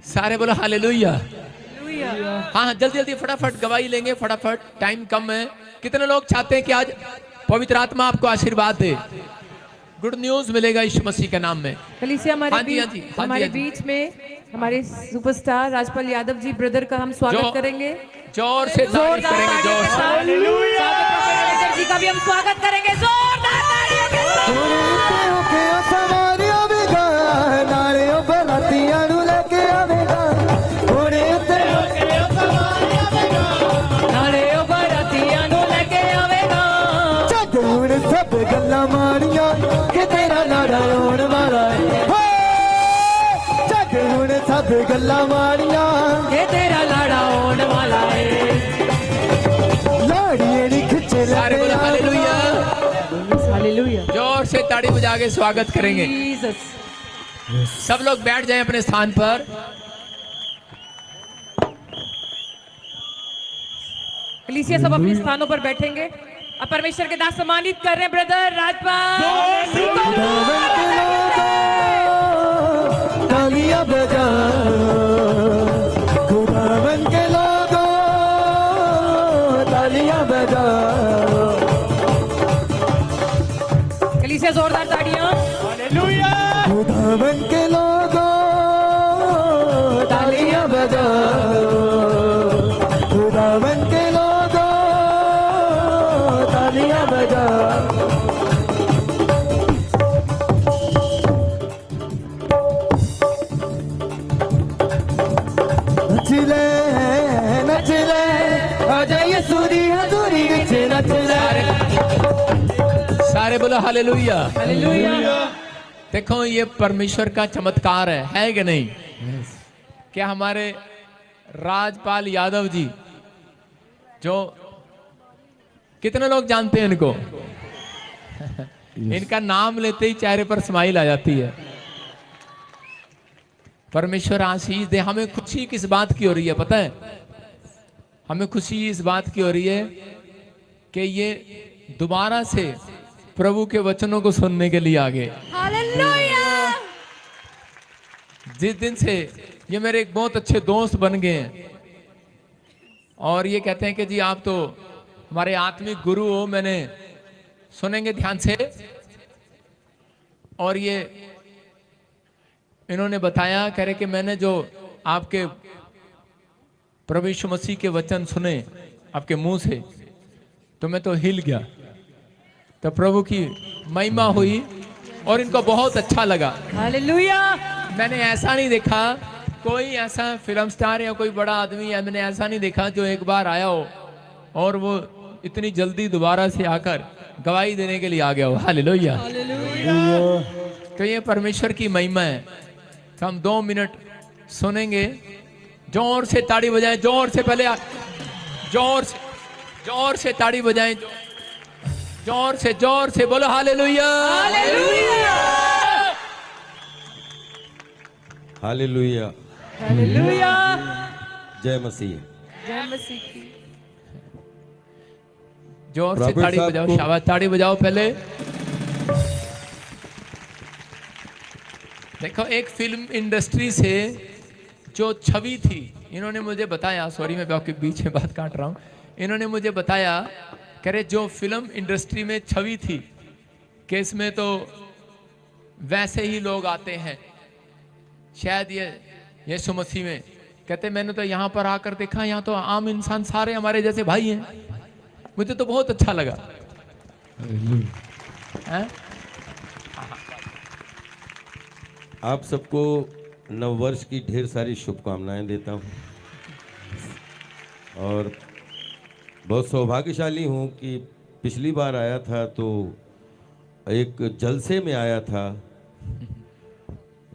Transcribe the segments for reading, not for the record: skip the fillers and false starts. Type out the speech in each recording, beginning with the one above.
सारे बोलो हालेलुया। हाँ जल्दी जल्दी फटाफट गवाही लेंगे, फटाफट, टाइम कम है। कितने लोग चाहते हैं कि आज पवित्र आत्मा आपको आशीर्वाद दे, गुड न्यूज मिलेगा यीशु मसीह के नाम में। कलीसिया हमारे बीच में हमारे सुपरस्टार राजपाल यादव जी ब्रदर का हम स्वागत करेंगे, जोर से तारीफ करेंगे, जोर से हालेलुया जी का भी हम स्वागत करेंगे जोरदार तालियों के गल्ला मारिया कि तेरा लाड़ा होने वाला है, जग हुण सब गल्ला मारिया कि तेरा लाड़ा होने वाला है। लाड़िए नी खिंचे सारे बोलो हालेलुया। हालेलुया। जोर से ताड़ी बजा के स्वागत करेंगे। सब लोग बैठ जाएं अपने स्थान पर। कलीसिया सब अपने स्थानों पर बैठेंगे। अब परमेश्वर के दास सम्मानित कर रहे हैं ब्रदर राजपाल। तालियां बजा खुदावन के लोगों, तालियां बजा। कलीसिया जोरदार ताड़ियां। हालेलुया। खुदावन के लोगों तालियां बजा, खुदावन के लोगों तालियां बजा। नचले नचले आजा यीशु दी हजूरी विच नचले। सारे बोलो हालेलुया। हालेलुया। देखो ये परमेश्वर का चमत्कार है कि नहीं? क्या हमारे राजपाल यादव जी, जो कितने लोग जानते हैं इनको? इनका नाम लेते ही चेहरे पर स्माइल आ जाती है। परमेश्वर आशीष दे। हमें खुशी किस बात की हो रही है पता है? हमें खुशी इस बात की हो रही है कि ये दोबारा से प्रभु के वचनों को सुनने के लिए आ गए। हालेलुया। जिस दिन से ये मेरे एक बहुत अच्छे दोस्त बन गए हैं और ये कहते हैं कि जी आप तो हमारे आत्मिक गुरु हो, मैंने सुनेंगे ध्यान से। और ये इन्होंने बताया, कह रहे कि मैंने जो आपके प्रभु यीशु मसीह के वचन सुने आपके मुंह से, तो मैं तो हिल गया। तो प्रभु की महिमा हुई और इनको बहुत अच्छा लगा। हालेलुया। मैंने ऐसा नहीं देखा, कोई ऐसा फिल्म स्टार या कोई बड़ा आदमी है, मैंने ऐसा नहीं देखा जो एक बार आया हो और वो इतनी जल्दी दोबारा से आकर गवाही देने के लिए आ गया हो। हालेलुया। तो ये परमेश्वर की महिमा है। तो हम 2 मिनट सुनेंगे। जोर से ताड़ी बजाएं, जोर से पहले जोर से ताड़ी बजाएं, जोर से बोलो हालेलुया। हालेलुया। हालेलुया। जय मसीह। जय मसीह की। जोर से ताड़ी बजाओ, शाबाश, ताड़ी बजाओ पहले। देखो एक फिल्म इंडस्ट्री से जो छवि थी, इन्होंने मुझे बताया, सॉरी मैं आपके बीच में बात काट रहा हूं, इन्होंने मुझे बताया, कह रहे जो फिल्म इंडस्ट्री में छवि थी कि इसमें तो वैसे ही लोग आते हैं, शायद ये यीशु मसीह में, कहते मैंने तो यहाँ पर आकर देखा, यहाँ तो आम इंसान सारे हमारे जैसे भाई हैं। मुझे तो बहुत अच्छा लगा। आप सबको नववर्ष की ढेर सारी शुभकामनाएं देता हूं और बहुत सौभाग्यशाली हूं कि पिछली बार आया था तो एक जलसे में आया था,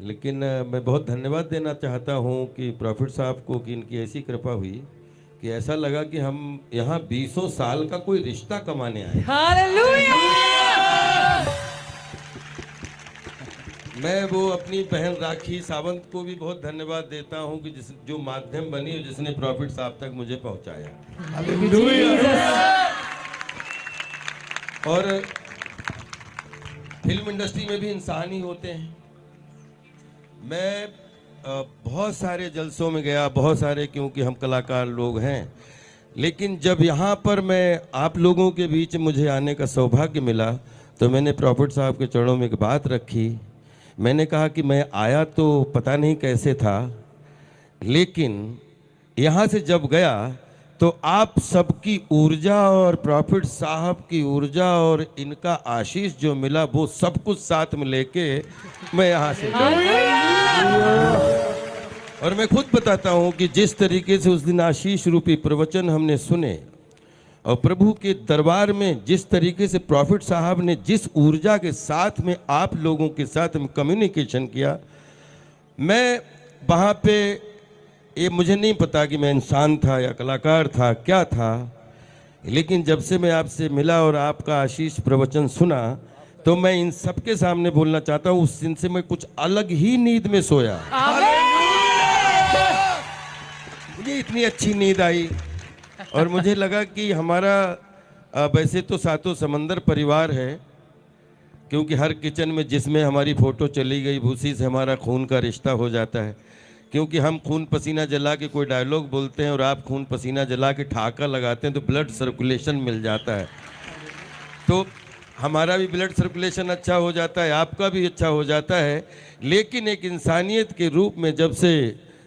लेकिन मैं बहुत धन्यवाद देना चाहता हूं कि प्रॉफिट साहब को कि इनकी ऐसी कृपा हुई कि ऐसा लगा कि हम यहाँ 20 साल का कोई रिश्ता कमाने आए। हालेलुया। मैं वो अपनी बहन राखी सावंत को भी बहुत धन्यवाद देता हूं कि जो माध्यम बनी और जिसने प्रॉफिट साहब तक मुझे पहुंचाया। और फिल्म इंडस्ट्री में भी इंसान ही होते हैं। मैं बहुत सारे जलसों में गया, बहुत सारे, क्योंकि हम कलाकार लोग हैं, लेकिन जब यहाँ पर मैं आप लोगों के बीच मुझे आने का सौभाग्य मिला तो मैंने प्रॉफिट साहब के चरणों में एक बात रखी। मैंने कहा कि मैं आया तो पता नहीं कैसे था, लेकिन यहाँ से जब गया तो आप सबकी ऊर्जा और प्रॉफिट साहब की ऊर्जा और इनका आशीष जो मिला वो सब कुछ साथ में लेके मैं यहाँ से और मैं खुद बताता हूँ कि जिस तरीके से उस दिन आशीष रूपी प्रवचन हमने सुने और प्रभु के दरबार में जिस तरीके से प्रॉफिट साहब ने जिस ऊर्जा के साथ में आप लोगों के साथ में कम्युनिकेशन किया, मैं वहाँ पे ये मुझे नहीं पता कि मैं इंसान था या कलाकार था क्या था, लेकिन जब से मैं आपसे मिला और आपका आशीष प्रवचन सुना तो मैं इन सबके सामने बोलना चाहता हूँ, उस दिन से मैं कुछ अलग ही नींद में सोया। मुझे इतनी अच्छी नींद आई और मुझे लगा कि हमारा वैसे तो सातों समंदर परिवार है, क्योंकि हर किचन में जिसमें हमारी फ़ोटो चली गई उसी से हमारा खून का रिश्ता हो जाता है, क्योंकि हम खून पसीना जला के कोई डायलॉग बोलते हैं और आप खून पसीना जला के ठहाका लगाते हैं तो ब्लड सर्कुलेशन मिल जाता है, तो हमारा भी ब्लड सर्कुलेशन अच्छा हो जाता है, आपका भी अच्छा हो जाता है। लेकिन एक इंसानियत के रूप में जब से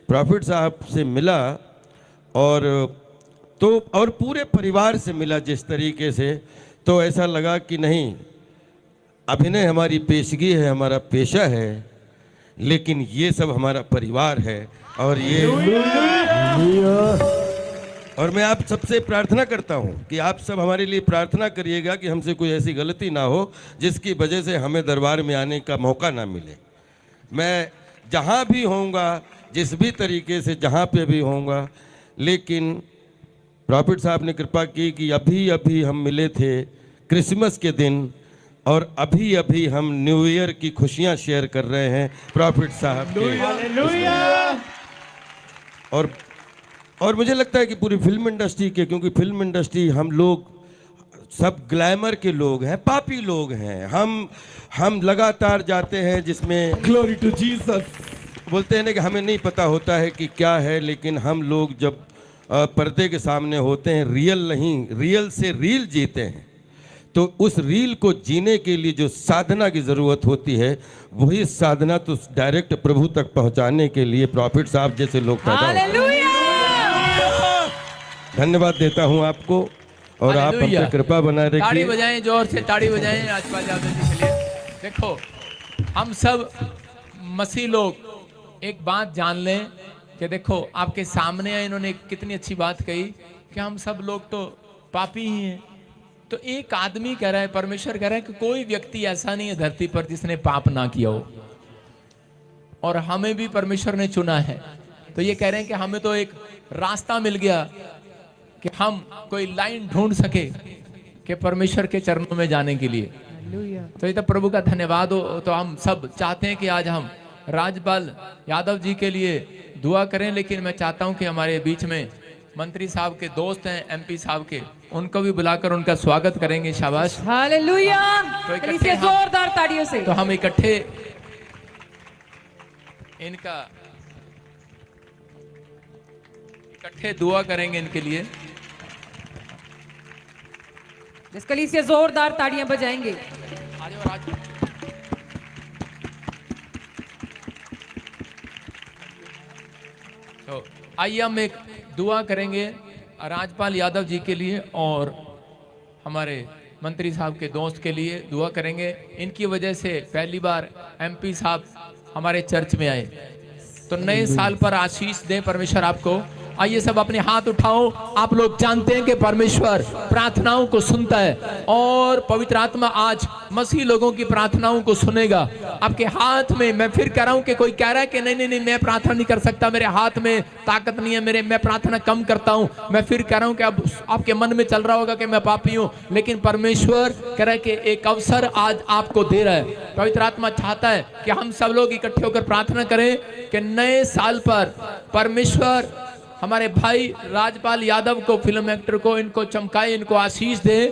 प्रॉफिट साहब से मिला और पूरे परिवार से मिला जिस तरीके से, तो ऐसा लगा कि नहीं, अभिनय हमारी पेशगी है, हमारा पेशा है, लेकिन ये सब हमारा परिवार है। और ये और मैं आप सबसे प्रार्थना करता हूँ कि आप सब हमारे लिए प्रार्थना करिएगा कि हमसे कोई ऐसी गलती ना हो जिसकी वजह से हमें दरबार में आने का मौका ना मिले। मैं जहाँ भी होऊंगा, जिस भी तरीके से जहाँ पे भी होऊंगा, लेकिन प्रॉफिट साहब ने कृपा की कि अभी अभी हम मिले थे क्रिसमस के दिन और अभी अभी हम न्यू ईयर की खुशियां शेयर कर रहे हैं प्रॉफिट साहब के। और मुझे लगता है कि पूरी फिल्म इंडस्ट्री के, क्योंकि फिल्म इंडस्ट्री हम लोग सब ग्लैमर के लोग हैं, पापी लोग हैं, हम लगातार जाते हैं जिसमें ग्लोरी टू जीसस बोलते हैं ना कि हमें नहीं पता होता है कि क्या है, लेकिन हम लोग जब पर्दे के सामने होते हैं, रियल नहीं, रियल से रील जीते हैं, तो उस रील को जीने के लिए जो साधना की ज़रूरत होती है, वही साधना तो डायरेक्ट प्रभु तक पहुंचाने के लिए प्रॉफिट साहब जैसे लोग पैदा होते हैं। धन्यवाद देता हूं आपको और आप हम पे कृपा बनाए रखिए। ताड़ी बजाएं, जोर से ताड़ी बजाएं राजपाल यादव जी के लिए। देखो, हम सब मसीह लोग एक बात जान लें कि देखो आपके सामने इन्होंने कितनी अच्छी बात कही कि हम सब लोग तो पापी ही हैं। तो एक आदमी कह रहा है, परमेश्वर कह रहा है कि कोई व्यक्ति ऐसा नहीं है धरती पर जिसने पाप ना किया हो, और हमें भी परमेश्वर ने चुना है। तो ये कह रहे हैं कि हमें तो एक रास्ता मिल गया कि हम कोई लाइन ढूंढ सके कि परमेश्वर के चरणों में जाने के लिए। तो ये तो प्रभु का धन्यवाद हो। तो हम सब चाहते हैं कि आज हम राजपाल यादव जी के लिए दुआ करें, लेकिन मैं चाहता हूं कि हमारे बीच में मंत्री साहब के दोस्त हैं, एमपी साहब के, उनको भी बुलाकर उनका स्वागत करेंगे। शाबाश, हालेलुया। तो इकट्ठे जोरदार तालियों से तो हम इकट्ठे दुआ करेंगे इनके लिए। जिसके लिए से जोरदार ताड़ियां बजाएंगे। तो आइए हम एक दुआ करेंगे राजपाल यादव जी के लिए और हमारे मंत्री साहब के दोस्त के लिए दुआ करेंगे। इनकी वजह से पहली बार एमपी साहब हमारे चर्च में आए, तो नए साल पर आशीष दे परमेश्वर आपको। आइए सब अपने हाथ उठाओ। आप लोग जानते हैं कि परमेश्वर प्रार्थनाओं को सुनता है और पवित्र आत्मा आज मसीह लोगों की प्रार्थनाओं को सुनेगा। आपके हाथ में, मैं फिर कह रहा हूं कि कोई कह रहा है कि नहीं मैं प्रार्थना नहीं कर सकता, मेरे हाथ में ताकत नहीं है, मैं प्रार्थना कम करता हूं। मैं फिर कह रहा हूं कि अब आपके मन में चल रहा होगा कि मैं पापी हूं, लेकिन परमेश्वर कह रहा है कि एक अवसर आज आपको दे रहा है। पवित्र आत्मा चाहता है कि हम सब लोग इकट्ठे होकर प्रार्थना करें कि नए साल पर परमेश्वर हमारे भाई राजपाल यादव को, फिल्म एक्टर को, इनको चमकाए, इनको आशीष दे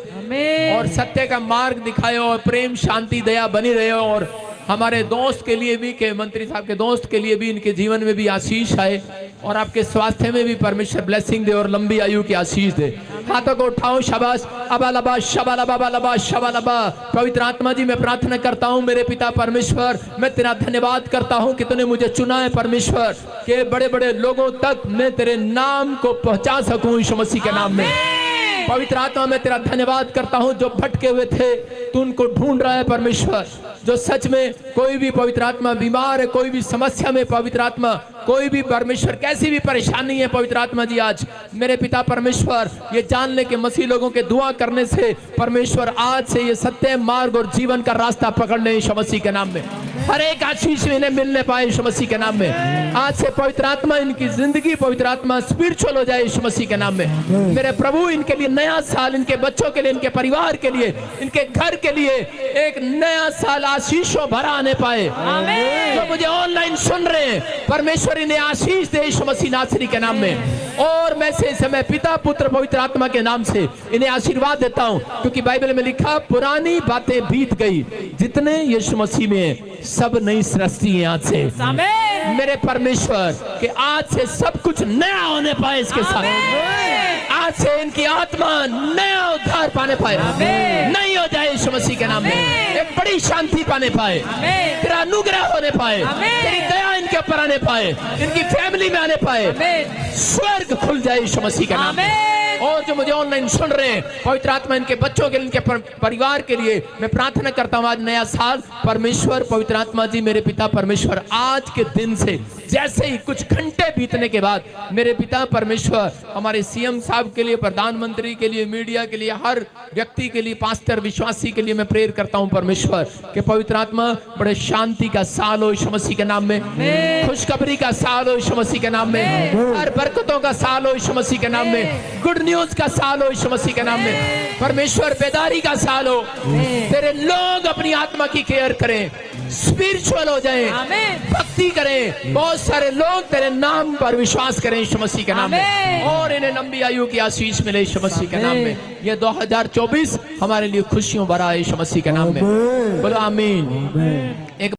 और सत्य का मार्ग दिखाए और प्रेम शांति दया बनी रहे और हमारे दोस्त के लिए भी, के मंत्री साहब के दोस्त के लिए भी, इनके जीवन में भी आशीष आए और आपके स्वास्थ्य में भी परमेश्वर ब्लेसिंग दे और लंबी आयु की आशीष दे। हाथों को उठाओ, शाबाश, अबालबा शबालबा शबालबा। पवित्र आत्मा जी, मैं प्रार्थना करता हूँ मेरे पिता परमेश्वर, मैं तेरा धन्यवाद करता हूँ कि तूने मुझे चुना है परमेश्वर, के बड़े बड़े लोगों तक मैं तेरे नाम को पहुंचा सकूं यीशु मसीह के नाम में। पवित्र आत्मा, मैं तेरा धन्यवाद करता हूं, जो भटके हुए थे तू उनको ढूंढ रहा है परमेश्वर, जो सच में कोई भी पवित्र आत्मा बीमार है, कोई भी समस्या में पवित्र आत्मा, कोई भी परमेश्वर कैसी भी परेशानी है पवित्र आत्मा जी, आज मेरे पिता परमेश्वर ये जान ले कि मसीह लोगों के दुआ करने से परमेश्वर आज से ये सत्य मार्ग और जीवन का रास्ता पकड़ ले यीशु मसीह के नाम में। हर एक आशीष इन्हें मिलने पाए यीशु मसीह के नाम में। आज से पवित्र आत्मा इनकी जिंदगी पवित्र आत्मा स्पिरिचुअल हो जाए यीशु मसीह के नाम में। मेरे प्रभु, इनके लिए नया साल, इनके बच्चों के लिए, इनके परिवार के लिए, इनके घर के लिए एक नया साल आशीषों भरा आने पाए। जो मुझे ऑनलाइन सुन रहे हैं परमेश्वर इन्हें आशीष दे यीशु मसीह नासरी के नाम में। और मैं से समय पिता पुत्र पवित्र आत्मा के नाम से इन्हें आशीर्वाद देता हूं, क्योंकि बाइबल में लिखा पुरानी बातें बीत गई, जितने यीशु मसीह में सब नई सृष्टि है आज से। मेरे परमेश्वर के आज से सब कुछ नया होने पाए इसके साथ। आज से इनकी आत्मा नया उद्धार पाने पाए, नई हो जाए यीशु मसीह के नाम में। एक बड़ी शांति पाने पाए, तेरा अनुग्रह होने पाए, तेरी दया इनके ऊपर आने पाए, इनकी फैमिली में आने पाए, स्वर्ग खुल जाए यीशु मसीह के नाम में। और जो मुझे ऑनलाइन सुन रहे हैं पवित्र आत्मा इनके बच्चों के लिए, इनके परिवार के लिए मैं प्रार्थना करता हूँ, आज नया साल परमेश्वर पवित्र आत्मा जी मेरे पिता परमेश्वर आज के दिन से जैसे ही कुछ घंटे बीतने के बाद मेरे पिता परमेश्वर हमारे सीएम साहब के लिए, प्रधानमंत्री के लिए, मीडिया के लिए, हर व्यक्ति के लिए, पास्टर विश्वासी के लिए मैं प्रेयर करता हूँ परमेश्वर कि पवित्र आत्मा बड़े शांति का साल हो यीशु मसीह के नाम में, खुशखबरी का साल हो यीशु मसीह के नाम में, हर बरकतों का साल हो यीशु मसीह के नाम में, गुड न्यूज का साल हो यीशु मसीह के नाम में। परमेश्वर बेदारी का साल हो, तेरे लोग अपनी आत्मा की केयर करें, स्पिरिचुअल हो जाएं, भक्ति करें, बहुत सारे लोग तेरे नाम पर विश्वास करें यीशु मसीह के नाम में, और इन्हें लंबी आयु की आशीष मिले यीशु मसीह के नाम में। ये 2024 हमारे लिए खुशियों भरा है यीशु मसीह के नाम में। बोलो आमीन। एक